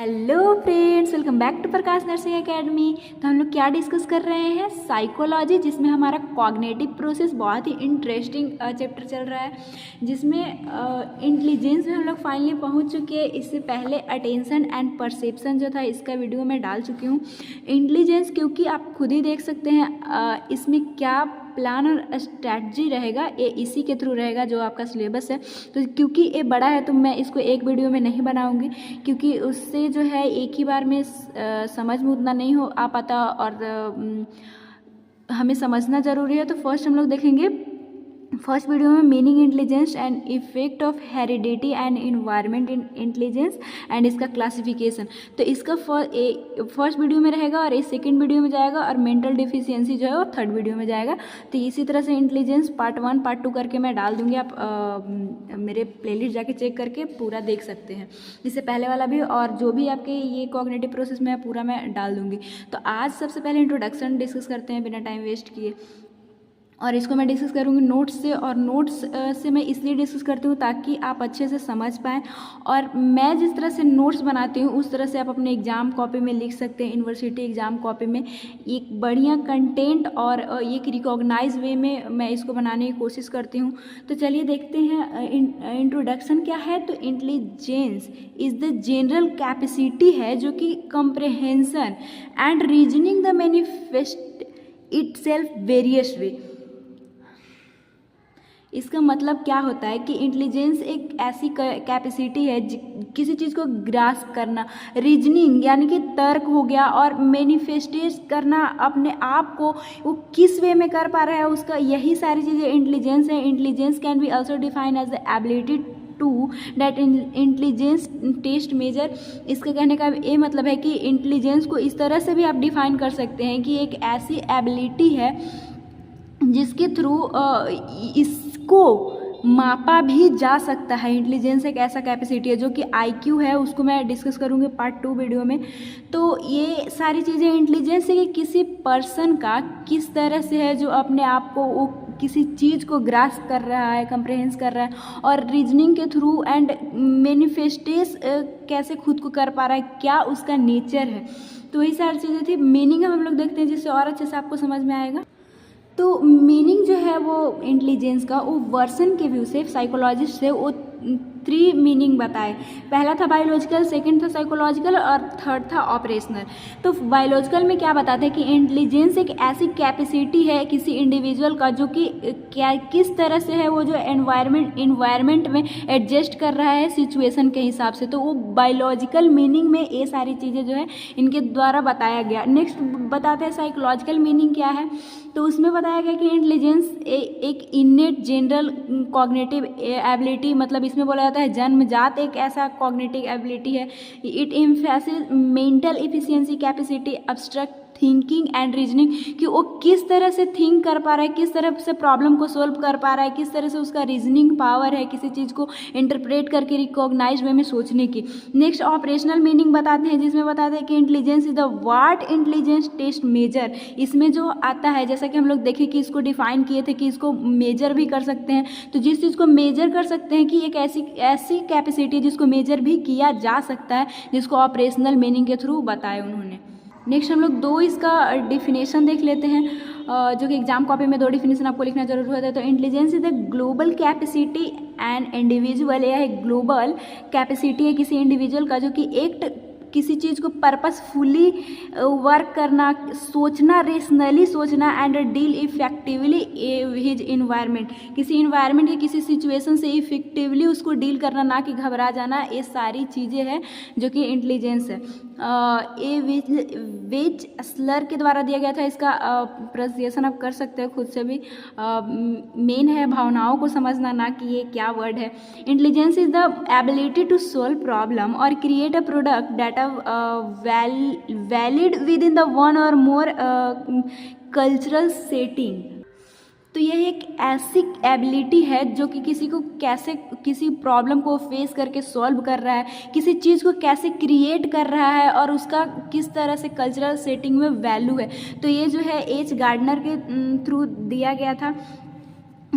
Hello friends, welcome back to Prakash nursing academy. तो हम लोग क्या डिस्कस कर रहे हैं, साइकोलॉजी, जिसमें हमारा कॉग्निटिव प्रोसेस बहुत ही इंटरेस्टिंग चैप्टर चल रहा है, जिसमें इंटेलिजेंस में हम लोग फाइनली पहुंच चुके हैं। इससे पहले अटेंशन एंड परसेप्शन जो था, इसका वीडियो मैं डाल चुकी हूँ। इंटेलिजेंस, क्योंकि आप खुद ही देख सकते हैं इसमें क्या प्लान और स्ट्रैटेजी रहेगा, ये इसी के थ्रू रहेगा जो आपका सिलेबस है। तो क्योंकि ये बड़ा है तो मैं इसको एक वीडियो में नहीं बनाऊंगी, क्योंकि उससे जो है एक ही बार में समझ में उतना नहीं हो आ पाता और हमें समझना ज़रूरी है। तो फर्स्ट हम लोग देखेंगे फर्स्ट वीडियो में meaning intelligence and effect of heredity and environment in intelligence and इसका क्लासिफिकेशन। तो इसका फर्स्ट वीडियो में रहेगा और ये सेकंड वीडियो में जाएगा, और मेंटल डिफिशियंसी जो है वो थर्ड वीडियो में जाएगा। तो इसी तरह से इंटेलिजेंस पार्ट 1 पार्ट 2 करके मैं डाल दूंगी, आप मेरे प्लेलिस्ट जाके चेक करके पूरा देख सकते हैं। इससे पहले वाला भी और जो भी आपके ये कॉग्निटिव प्रोसेस में पूरा मैं डाल दूंगी। तो आज सबसे पहले इंट्रोडक्शन डिस्कस करते हैं बिना टाइम वेस्ट किए, और इसको मैं डिस्कस करूँगी नोट्स से। और नोट्स से मैं इसलिए डिस्कस करती हूँ ताकि आप अच्छे से समझ पाएँ, और मैं जिस तरह से नोट्स बनाती हूँ उस तरह से आप अपने एग्ज़ाम कॉपी में लिख सकते हैं। यूनिवर्सिटी एग्ज़ाम कॉपी में एक बढ़िया कंटेंट और एक रिकॉग्नाइज वे में मैं इसको बनाने की कोशिश करती हूँ। तो चलिए देखते हैं इंट्रोडक्शन क्या है। तो intelligence is the general capacity है जो कि comprehension and reasoning the manifest it self various वे। इसका मतलब क्या होता है कि इंटेलिजेंस एक ऐसी कैपेसिटी है किसी चीज़ को ग्रास्प करना, रीजनिंग यानी कि तर्क हो गया, और मैनिफेस्टेट करना अपने आप को वो किस वे में कर पा रहा है उसका, यही सारी चीज़ें इंटेलिजेंस है। Intelligence can be also define as the ability to that intelligence test measure. इसका कहने का ये मतलब है कि इंटेलिजेंस को इस तरह से भी आप डिफाइन कर सकते हैं कि एक ऐसी एबिलिटी है जिसके थ्रू इसको मापा भी जा सकता है। इंटेलिजेंस एक ऐसा कैपेसिटी है जो कि आईक्यू है, उसको मैं डिस्कस करूँगी पार्ट 2 वीडियो में। तो ये सारी चीज़ें इंटेलिजेंस है कि किसी पर्सन का किस तरह से है जो अपने आप को वो किसी चीज़ को ग्रास्प कर रहा है, कंप्रहेंस कर रहा है, और रीजनिंग के थ्रू एंड मैनिफेस्टेस कैसे खुद को कर पा रहा है, क्या उसका नेचर है। तो यही सारी चीज़ें थी। मीनिंग हम लोग देखते हैं जिससे और अच्छे से आपको समझ में आएगा। तो मीनिंग जो है वो इंटेलिजेंस का, वो वर्सन के व्यू से साइकोलॉजिस्ट से वो 3 मीनिंग बताए। पहला था बायोलॉजिकल, सेकंड था साइकोलॉजिकल, और थर्ड था ऑपरेशनल। तो बायोलॉजिकल में क्या बताते हैं कि इंटेलिजेंस एक ऐसी कैपेसिटी है किसी इंडिविजुअल का जो कि क्या किस तरह से है वो जो इन्वायरमेंट में एडजस्ट कर रहा है सिचुएशन के हिसाब से। तो वो बायोलॉजिकल मीनिंग में ये सारी चीज़ें जो है इनके द्वारा बताया गया। नेक्स्ट बताते हैं साइकोलॉजिकल मीनिंग क्या है। तो उसमें बताया गया कि इंटेलिजेंस एक इनेट जनरल कॉग्निटिव एबिलिटी, मतलब इसमें बोला जाता है जन्मजात एक ऐसा कॉग्निटिव एबिलिटी है। It emphasis mental efficiency capacity, abstract thinking and reasoning, कि वो किस तरह से थिंक कर पा रहा है, किस तरह से प्रॉब्लम को सोल्व कर पा रहा है, किस तरह से उसका रीजनिंग पावर है किसी चीज़ को इंटरप्रेट करके रिकॉग्नाइज वे में सोचने की। नेक्स्ट ऑपरेशनल मीनिंग बताते हैं, जिसमें बताते हैं कि intelligence is the what intelligence test measure. इसमें जो आता है, जैसा कि हम लोग देखें कि इसको डिफाइन किए थे कि इसको मेजर भी कर सकते हैं। तो जिस चीज़ को मेजर कर सकते हैं कि एक ऐसी कैपेसिटी है जिसको मेजर भी किया जा सकता है, जिसको ऑपरेशनल मीनिंग के थ्रू बताया उन्होंने। नेक्स्ट हम लोग 2 इसका डिफिनेशन देख लेते हैं, जो कि एग्जाम कॉपी में 2 डिफिनेशन आपको लिखना जरूर होता है। तो intelligence is the global capacity and individual, यह एक ग्लोबल कैपेसिटी है किसी इंडिविजुअल का जो कि एक किसी चीज़ को पर्पसफुली वर्क करना, सोचना, रेशनली सोचना, and deal effectively his environment, किसी इन्वायरमेंट या किसी सिचुएशन से इफेक्टिवली उसको डील करना, ना कि घबरा जाना। ये सारी चीज़ें हैं जो कि इंटेलिजेंस है। ए विच स्लर के द्वारा दिया गया था, इसका प्रोनाउंसिएशन आप कर सकते हो खुद से भी। मेन है भावनाओं को समझना, ना कि ये क्या वर्ड है। Intelligence is the ability to solve problem और create a product that valid within the one or more cultural setting. तो यह एक ऐसी एबिलिटी है जो कि किसी को कैसे किसी प्रॉब्लम को फेस करके सॉल्व कर रहा है, किसी चीज़ को कैसे क्रिएट कर रहा है, और उसका किस तरह से कल्चरल सेटिंग में वैल्यू है। तो ये जो है एच गार्डनर के थ्रू दिया गया था।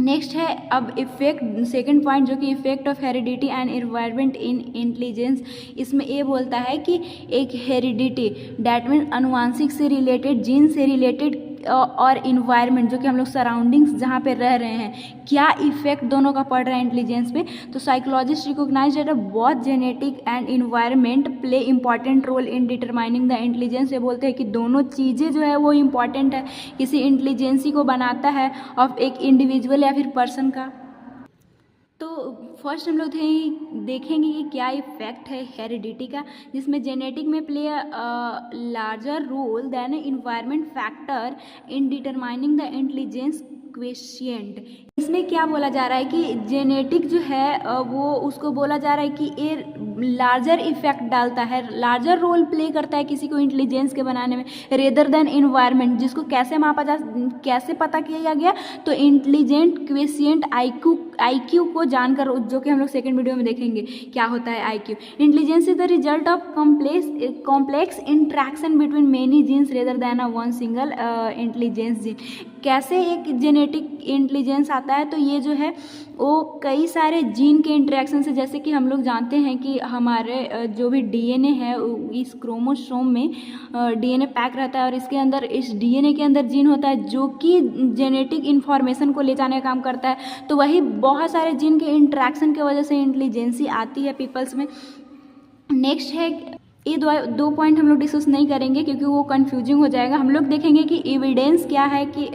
नेक्स्ट है अब इफेक्ट, सेकंड पॉइंट जो कि effect of heredity and environment in intelligence. इसमें ये बोलता है कि एक हेरिडिटी डैट मीन अनुवांशिक से रिलेटेड, जीन से रिलेटेड, और इन्वायरमेंट जो कि हम लोग सराउंडिंग्स जहाँ पे रह रहे हैं, क्या इफेक्ट दोनों का पड़ रहा है इंटेलिजेंस पे। तो psychologist recognise that both genetic and environment play important role in determining the intelligence. ये बोलते हैं कि दोनों चीज़ें जो है वो इम्पॉर्टेंट है, किसी इंटेलिजेंसी को बनाता है ऑफ एक इंडिविजुअल या फिर पर्सन का। तो फर्स्ट हम लोग देखेंगे कि क्या इफेक्ट है हेरिडिटी का, जिसमें जेनेटिक में play larger role than environment factor in determining the intelligence quotient. इसमें क्या बोला जा रहा है कि जेनेटिक जो है वो उसको बोला जा रहा है कि ये लार्जर इफेक्ट डालता है, लार्जर रोल प्ले करता है किसी को इंटेलिजेंस के बनाने में, रेदर देन इन्वायरमेंट। जिसको कैसे मापा जा, कैसे पता किया गया, तो इंटेलिजेंट क्वेश्चंट आईक्यू को जानकर, जो कि हम लोग सेकंड वीडियो में देखेंगे क्या होता है IQ. Intelligence is the result of complex interaction between many genes rather than a one single intelligence gene. कैसे एक जेनेटिक इंटेलिजेंस आता है, तो ये जो है वो कई सारे जीन के इंटरेक्शन से, जैसे कि हम लोग जानते हैं कि हमारे जो भी डीएनए है इस क्रोमोसोम में डीएनए पैक रहता है, और इसके अंदर, इस डीएनए के अंदर जीन होता है जो कि जेनेटिक इन्फॉर्मेशन को ले जाने का काम करता है। तो वही बहुत सारे जीन के इंटरेक्शन की वजह से इंटेलिजेंसी आती है पीपल्स में। नेक्स्ट है, ये दो पॉइंट हम लोग डिस्कस नहीं करेंगे क्योंकि वो कंफ्यूजिंग हो जाएगा। हम लोग देखेंगे कि एविडेंस क्या है, कि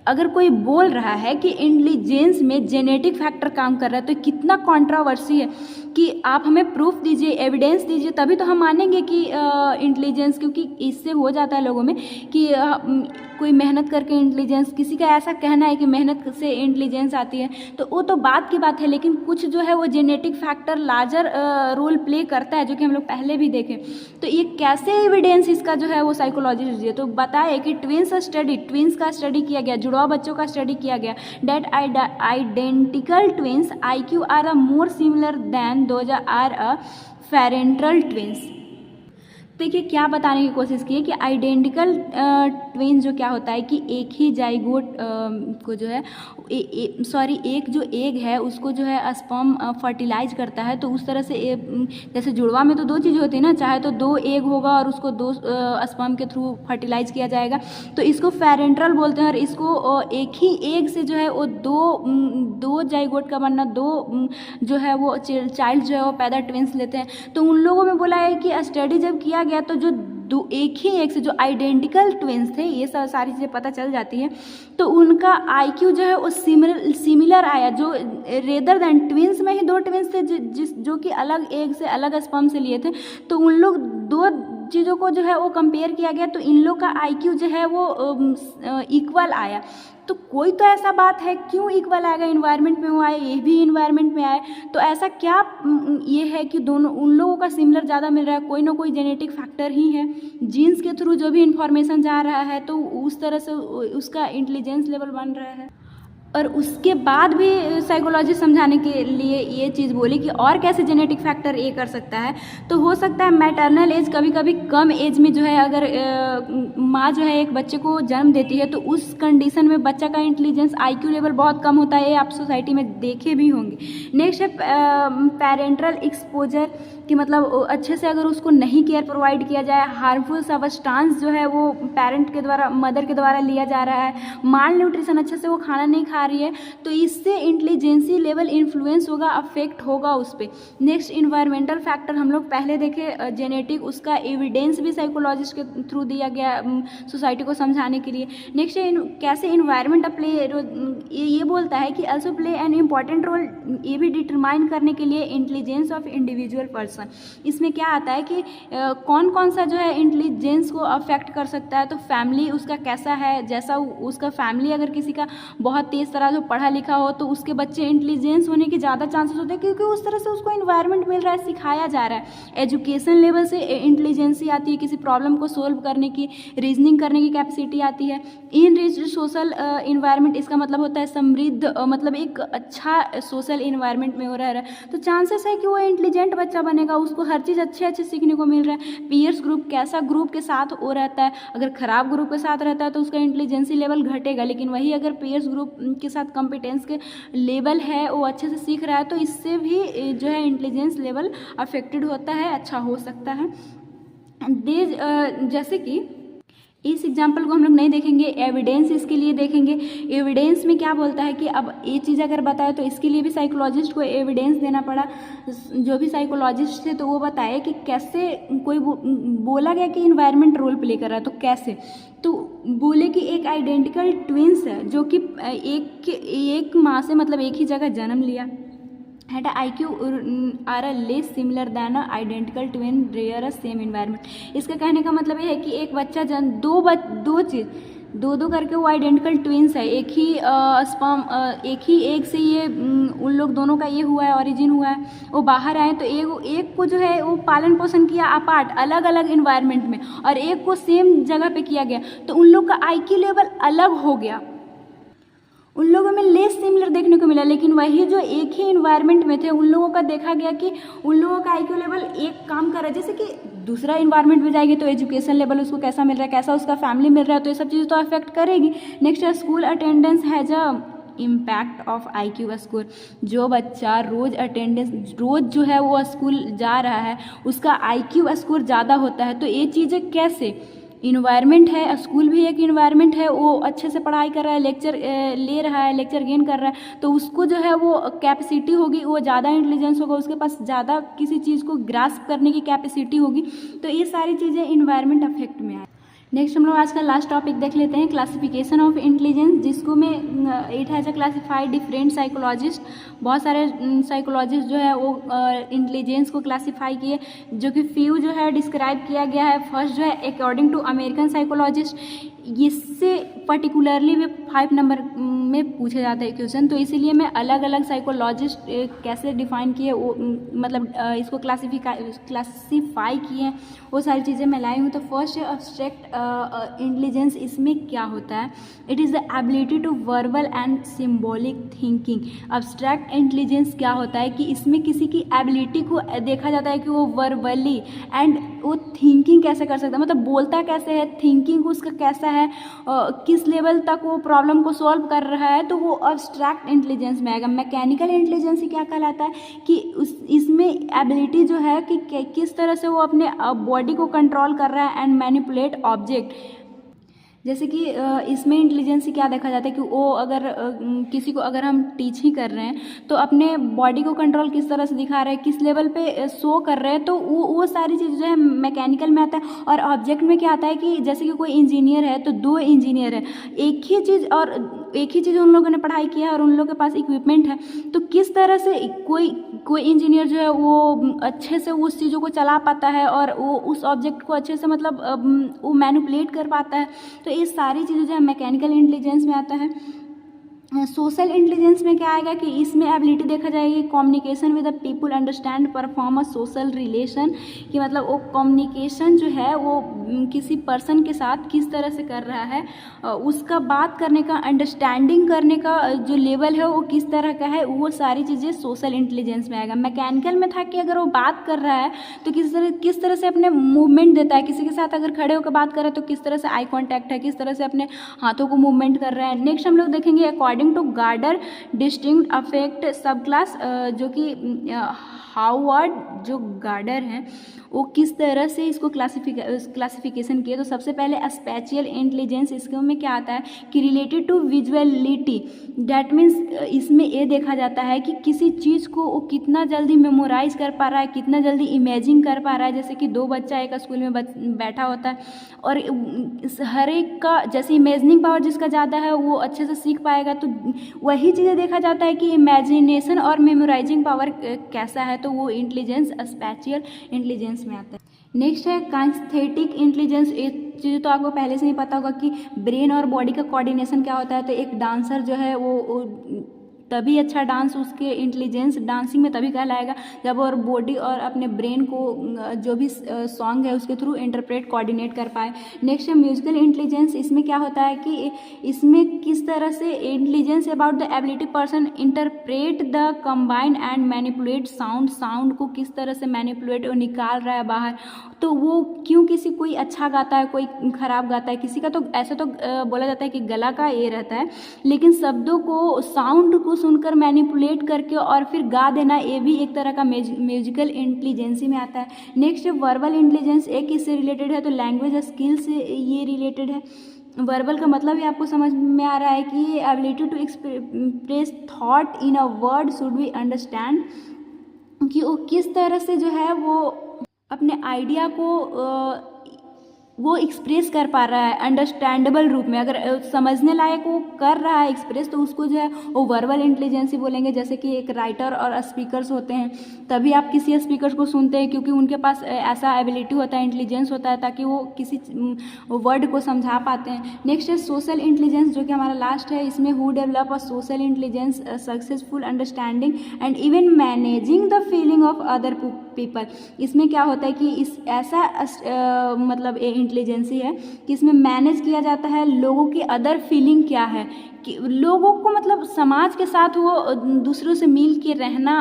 अगर कोई बोल रहा है कि इंटेलिजेंस में जेनेटिक फैक्टर काम कर रहा है, तो कितना कंट्रोवर्सी है कि आप हमें प्रूफ दीजिए, एविडेंस दीजिए, तभी तो हम मानेंगे कि इंटेलिजेंस, क्योंकि इससे हो जाता है लोगों में कि कोई मेहनत करके इंटेलिजेंस, किसी का ऐसा कहना है कि मेहनत से इंटेलिजेंस आती है, तो वो तो बात की बात है, लेकिन कुछ जो है वो genetic factor larger role play करता है, जो कि हम लोग पहले भी देखें। तो ये कैसे एविडेंस इसका जो है वो साइकोलॉजिस्ट दिए, तो बताए कि ट्विंस का स्टडी किया गया, जुड़वा बच्चों का स्टडी किया गया, that identical twins IQ are a more similar than those are a parental twins. देखिए क्या बताने की कोशिश की है कि आइडेंटिकल ट्विंस जो क्या होता है कि एक ही जाइगोट को जो है एक जो एग है उसको जो है स्पर्म फर्टिलाइज करता है। तो उस तरह से जैसे जुड़वा में तो दो चीज़ होती है ना, चाहे तो दो एग होगा और उसको दो स्पर्म के थ्रू फर्टिलाइज किया जाएगा, तो इसको पेरेंटल बोलते हैं। और इसको एक ही एग से जो है वो दो जाइगोट का बनना, दो जो है वो चाइल्ड जो है वो पैदा ट्विंस लेते हैं। तो उन लोगों में बोला है कि स्टडी जब किया गया तो जो एक ही एक से जो आइडेंटिकल ट्विंस थे, ये सारी चीज़ें पता चल जाती है, तो उनका IQ जो है वो सिमिलर आया, जो रेदर देन ट्विंस में ही दो ट्विंस थे जो कि अलग एग से अलग स्पर्म से लिए थे, तो उन लोग दो चीज़ों को जो है वो कंपेयर किया गया, तो इन लोग का IQ जो है वो इक्वल आया। तो कोई तो ऐसा बात है, क्यों इक्वल आएगा, इन्वायरमेंट में वो आए, ये भी इन्वायरमेंट में आए, तो ऐसा क्या ये है कि दोनों उन लोगों का सिमिलर ज़्यादा मिल रहा है, कोई ना कोई जेनेटिक फैक्टर ही है, जीन्स के थ्रू जो भी इंफॉर्मेशन जा रहा है, तो उस तरह से उसका इंटेलिजेंस लेवल बन रहा है। और उसके बाद भी साइकोलॉजी समझाने के लिए ये चीज़ बोली कि और कैसे जेनेटिक फैक्टर ये कर सकता है, तो हो सकता है मैटरनल एज, कभी कभी कम एज में जो है अगर माँ जो है एक बच्चे को जन्म देती है, तो उस कंडीशन में बच्चा का इंटेलिजेंस IQ लेवल बहुत कम होता है, ये आप सोसाइटी में देखे भी होंगे। नेक्स्ट है पेरेंटल एक्सपोजर, कि मतलब अच्छे से अगर उसको नहीं केयर प्रोवाइड किया जाए, हार्मफुल सब्सटेंस जो है वो पेरेंट के द्वारा, मदर के द्वारा लिया जा रहा है, माल न्यूट्रिशन, अच्छे से वो खाना नहीं खा रही है, तो इससे इंटेलिजेंसी लेवल इन्फ्लुएंस होगा, अफेक्ट होगा उस पर। नेक्स्ट इन्वायरमेंटल फैक्टर हम लोग पहले देखे जेनेटिक, उसका एविडेंस भी साइकोलॉजिस्ट के थ्रू दिया गया सोसाइटी को समझाने के लिए। नेक्स्ट कैसे इन्वायरमेंट प्ले, ये बोलता है कि also play an important role, ये भी डिटरमाइन करने के लिए इंटेलिजेंस ऑफ इंडिविजुअल पर्सन। इसमें क्या आता है कि कौन कौन सा जो है इंटेलिजेंस को अफेक्ट कर सकता है, तो फैमिली उसका कैसा है, जैसा उसका फैमिली अगर किसी का बहुत तेज़ तरह जो पढ़ा लिखा हो, तो उसके बच्चे इंटेलिजेंस होने के ज़्यादा चांसेस होते हैं, क्योंकि उस तरह से उसको इन्वायरमेंट मिल रहा है, सिखाया जा रहा है। एजुकेशन लेवल से इंटेलिजेंसी आती है, किसी प्रॉब्लम को सोल्व करने की, रीजनिंग करने की कैपेसिटी आती है। इन रिच सोशल इन्वायरमेंट, इसका मतलब होता है समृद्ध, मतलब एक अच्छा सोशल इन्वायरमेंट में हो रहा है, तो चांसेस है कि वो इंटेलिजेंट बच्चा बने। करने का, उसको हर चीज़ अच्छे अच्छे सीखने को मिल रहा है। पीयर्स ग्रुप, कैसा ग्रुप के साथ वो रहता है, अगर ख़राब ग्रुप के साथ रहता है तो उसका इंटेलिजेंसी लेवल घटेगा, लेकिन वही अगर पीयर्स ग्रुप के साथ कॉम्पिटेंस के लेवल है, वो अच्छे से सीख रहा है, तो इससे भी जो है इंटेलिजेंस लेवल अफेक्टेड होता है, अच्छा हो सकता है। जैसे कि इस एग्जाम्पल को हम लोग नहीं देखेंगे, एविडेंस इसके लिए देखेंगे। एविडेंस में क्या बोलता है कि अब ये चीज़ अगर बताए तो इसके लिए भी साइकोलॉजिस्ट को एविडेंस देना पड़ा। जो भी साइकोलॉजिस्ट थे तो वो बताए कि कैसे कोई बोला गया कि इन्वायरमेंट रोल प्ले कर रहा है, तो कैसे, तो बोले कि एक आइडेंटिकल ट्विंस है जो कि एक माँ से मतलब एक ही जगह जन्म लिया, had a IQ are a less similar than a identical twin rare a same environment। इसका कहने का मतलब ये है कि एक बच्चा दो करके वो आइडेंटिकल ट्विंस है, एक ही स्पर्म एक ही एग से ये उन लोग दोनों का ये हुआ है, ओरिजिन हुआ है, वो बाहर आए तो एक को जो है वो पालन पोषण किया अपार्ट अलग अलग इन्वायरमेंट में, और एक को सेम जगह पे किया गया, तो उन लोग का IQ लेवल अलग हो गया, उन लोगों में लेस सिमिलर देखने को मिला। लेकिन वही जो एक ही इन्वायरमेंट में थे उन लोगों का देखा गया कि उन लोगों का IQ लेवल एक काम कर रहा है। जैसे कि दूसरा इन्वायरमेंट में जाएगी तो एजुकेशन लेवल उसको कैसा मिल रहा है, कैसा उसका फैमिली मिल रहा है, तो ये सब चीज़ तो अफेक्ट करेगी। नेक्स्ट है school attendance has a impact of IQ score. जो बच्चा रोज़ जो है वो स्कूल जा रहा है उसका IQ स्कोर ज़्यादा होता है। तो ये चीज़ें कैसे, इन्वायरमेंट है, स्कूल भी एक इन्वायरमेंट है, वो अच्छे से पढ़ाई कर रहा है, लेक्चर ले रहा है, लेक्चर गेन कर रहा है, तो उसको जो है वो कैपेसिटी होगी, वो ज़्यादा इंटेलिजेंस होगा, उसके पास ज़्यादा किसी चीज़ को ग्रास्प करने की कैपेसिटी होगी। तो ये सारी चीज़ें इन्वायरमेंट अफेक्ट में आए। नेक्स्ट हम लोग आज का लास्ट टॉपिक देख लेते हैं, क्लासिफिकेशन ऑफ इंटेलिजेंस, जिसको में it has a classified different psychologist. बहुत सारे साइकोलॉजिस्ट जो है वो इंटेलिजेंस को क्लासीफाई किए, जो कि फ्यू जो है डिस्क्राइब किया गया है। फर्स्ट जो है अकॉर्डिंग टू अमेरिकन साइकोलॉजिस्ट, इससे पर्टिकुलरली वे 5 नंबर में पूछे जाते हैं क्वेश्चन, तो इसीलिए मैं अलग अलग साइकोलॉजिस्ट कैसे डिफाइन किए वो मतलब इसको क्लासीफाई किए, वो सारी चीज़ें मैं लाई हूँ। तो फर्स्ट है अब्स्ट्रैक्ट इंटेलिजेंस। इसमें क्या होता है, it is the ability to verbal and symbolic thinking. Abstract intelligence क्या होता है कि इसमें किसी की एबिलिटी को देखा जाता है कि वो वर्बली एंड वो थिंकिंग कैसे कर सकता है, मतलब बोलता कैसे है, थिंकिंग उसका कैसा है, किस लेवल तक वो प्रॉब्लम को सॉल्व कर रहा है, तो वो अब्स्ट्रैक्ट इंटेलिजेंस में आएगा। मैकेनिकल इंटेलिजेंस क्या कहलाता है कि इसमें एबिलिटी जो है कि किस तरह से वो अपने बॉडी को कंट्रोल कर रहा है एंड मैनिपुलेट ऑब्जेक्ट। जैसे कि इसमें इंटेलिजेंस क्या देखा जाता है कि वो अगर किसी को अगर हम टीच ही कर रहे हैं तो अपने बॉडी को कंट्रोल किस तरह से दिखा रहे हैं, किस लेवल पे शो कर रहे हैं, तो वो सारी चीज़ जो है मैकेनिकल में आता है। और ऑब्जेक्ट में क्या आता है कि जैसे कि कोई इंजीनियर है तो 2 इंजीनियर है, एक ही चीज़ उन लोगों ने पढ़ाई किया है और उन लोगों के पास इक्विपमेंट है, तो किस तरह से कोई इंजीनियर जो है वो अच्छे से उस चीज़ों को चला पाता है और वो उस ऑब्जेक्ट को अच्छे से मतलब वो मैनिपुलेट कर पाता है। तो ये सारी चीज़ें जो है मैकेनिकल इंटेलिजेंस में आता है। सोशल इंटेलिजेंस में क्या आएगा कि इसमें एबिलिटी देखा जाएगी communication with the people, understand perform a social relation, कि मतलब वो कम्युनिकेशन जो है वो किसी पर्सन के साथ किस तरह से कर रहा है, उसका बात करने का, अंडरस्टैंडिंग करने का जो लेवल है वो किस तरह का है, वो सारी चीज़ें सोशल इंटेलिजेंस में आएगा। मैकेनिकल में था कि अगर वो बात कर रहा है तो किस तरह से अपने मूवमेंट देता है, किसी के साथ अगर खड़े होकर बात कर रहा है तो किस तरह से आई कॉन्टैक्ट है, किस तरह से अपने हाथों को मूवमेंट कर रहा है। नेक्स्ट हम लोग देखेंगे according to Gardner distinct affect sub class, जो कि हावर्ड जो गार्डर हैं वो किस तरह से इसको क्लासिफिकेशन किए। तो सबसे पहले स्पेशियल इंटेलिजेंस, इसके में क्या आता है कि related to visuality, that means इसमें ये देखा जाता है कि किसी चीज़ को वो कितना जल्दी मेमोराइज कर पा रहा है, कितना जल्दी इमेजिन कर पा रहा है। जैसे कि 2 बच्चा एक स्कूल में बैठा होता है और हर एक का जैसे इमेजिनिंग पावर जिसका ज़्यादा है वो अच्छे से सीख पाएगा, तो वही चीज़ें देखा जाता है कि इमेजिनेशन और मेमोराइजिंग पावर कैसा है, तो वो इंटेलिजेंस स्पेशियल इंटेलिजेंस में आता है। नेक्स्ट है काइनेस्थेटिक इंटेलिजेंस। ये चीज़ तो आपको पहले से ही पता होगा कि ब्रेन और बॉडी का कोऑर्डिनेशन क्या होता है। तो एक डांसर जो है वो तभी अच्छा डांस उसके इंटेलिजेंस डांसिंग में तभी कहलाएगा जब और बॉडी और अपने ब्रेन को जो भी सॉन्ग है उसके थ्रू इंटरप्रेट कोऑर्डिनेट कर पाए। नेक्स्ट है म्यूजिकल इंटेलिजेंस। इसमें क्या होता है कि इसमें किस तरह से intelligence about the ability person interpret the combine and manipulate sound को किस तरह से मैनिपुलेट और निकाल रहा है बाहर। तो वो क्यों किसी कोई अच्छा गाता है कोई खराब गाता है, किसी का तो ऐसा तो बोला जाता है कि गला का ये रहता है, लेकिन शब्दों को साउंड को सुनकर मैनिपुलेट करके और फिर गा देना ये भी एक तरह का म्यूजिकल इंटेलिजेंसी में आता है। नेक्स्ट वर्बल इंटेलिजेंस एक इससे रिलेटेड है, तो लैंग्वेज स्किल से ये रिलेटेड है। वर्बल का मतलब ही आपको समझ में आ रहा है कि ability to express thought in a word should we understand, कि वो किस तरह से जो है वो अपने आइडिया को वो एक्सप्रेस कर पा रहा है अंडरस्टैंडेबल रूप में। अगर समझने लायक वो कर रहा है एक्सप्रेस तो उसको जो है वो वर्बल इंटेलिजेंसी बोलेंगे। जैसे कि एक राइटर और स्पीकर्स होते हैं, तभी आप किसी स्पीकर को सुनते हैं क्योंकि उनके पास ऐसा एबिलिटी होता है, इंटेलिजेंस होता है, ताकि वो किसी वर्ड को समझा पाते हैं। नेक्स्ट है सोशल इंटेलिजेंस, जो कि हमारा लास्ट है। इसमें who develop a social intelligence, successful understanding and even managing the feeling of other people. इसमें क्या होता है कि इस ऐसा मतलब इंटेलिजेंसी है कि इसमें मैनेज किया जाता है लोगों की अदर फीलिंग क्या है, कि लोगों को मतलब समाज के साथ वो दूसरों से मिल के रहना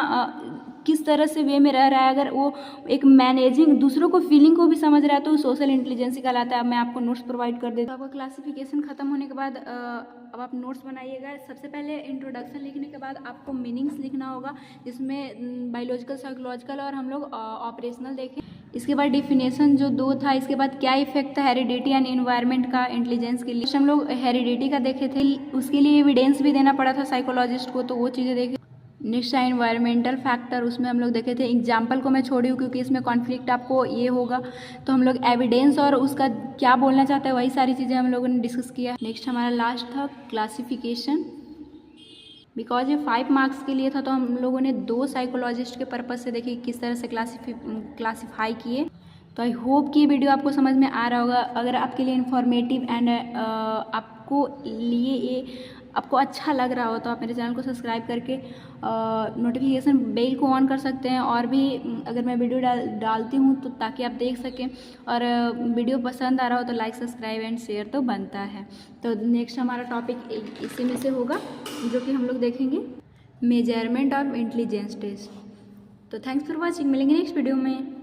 किस तरह से वे में रह रहा है। अगर वो एक मैनेजिंग दूसरों को फीलिंग को भी समझ रहा है तो सोशल इंटेलिजेंसी कहलाता है। अब मैं आपको नोट्स प्रोवाइड कर देता हूँ। आपका क्लासिफिकेशन खत्म होने के बाद अब आप नोट्स बनाइएगा। सबसे पहले इंट्रोडक्शन लिखने के बाद आपको मीनिंग्स लिखना होगा, जिसमें बायोलॉजिकल, साइकोलॉजिकल और हम लोग ऑपरेशनल देखें। इसके बाद डिफिनेशन जो 2 था, इसके बाद क्या इफेक्ट था हेरिडिटी एंड एनवायरनमेंट का इंटेलिजेंस के लिए। हम लोग हेरिडिटी का देखे थे, उसके लिए एविडेंस भी देना पड़ा था साइकोलॉजिस्ट को, तो वो चीज़ें देखे। नेक्स्ट है एनवायरमेंटल फैक्टर, उसमें हम लोग देखे थे। एग्जाम्पल को मैं छोड़ी हूँ क्योंकि इसमें कॉन्फ्लिक्ट आपको ये होगा, तो हम लोग एविडेंस और उसका क्या बोलना चाहते हैं वही सारी चीज़ें हम लोगों ने डिस्कस किया। नेक्स्ट हमारा लास्ट था क्लासिफिकेशन। बिकॉज ये 5 मार्क्स के लिए था तो हम लोगों ने 2 साइकोलॉजिस्ट के पर्पज से देखिए किस तरह से क्लासीफाई किए। तो आई होप कि ये वीडियो आपको समझ में आ रहा होगा। अगर आपके लिए इन्फॉर्मेटिव एंड आपको अच्छा लग रहा हो तो आप मेरे चैनल को सब्सक्राइब करके नोटिफिकेशन बेल को ऑन कर सकते हैं, और भी अगर मैं वीडियो डालती हूँ तो ताकि आप देख सकें। और वीडियो पसंद आ रहा हो तो लाइक, सब्सक्राइब एंड शेयर तो बनता है। तो नेक्स्ट हमारा टॉपिक इसी में से होगा जो कि हम लोग देखेंगे मेजरमेंट ऑफ इंटेलिजेंस टेस्ट। तो थैंक्स फॉर वॉचिंग, मिलेंगे नेक्स्ट वीडियो में।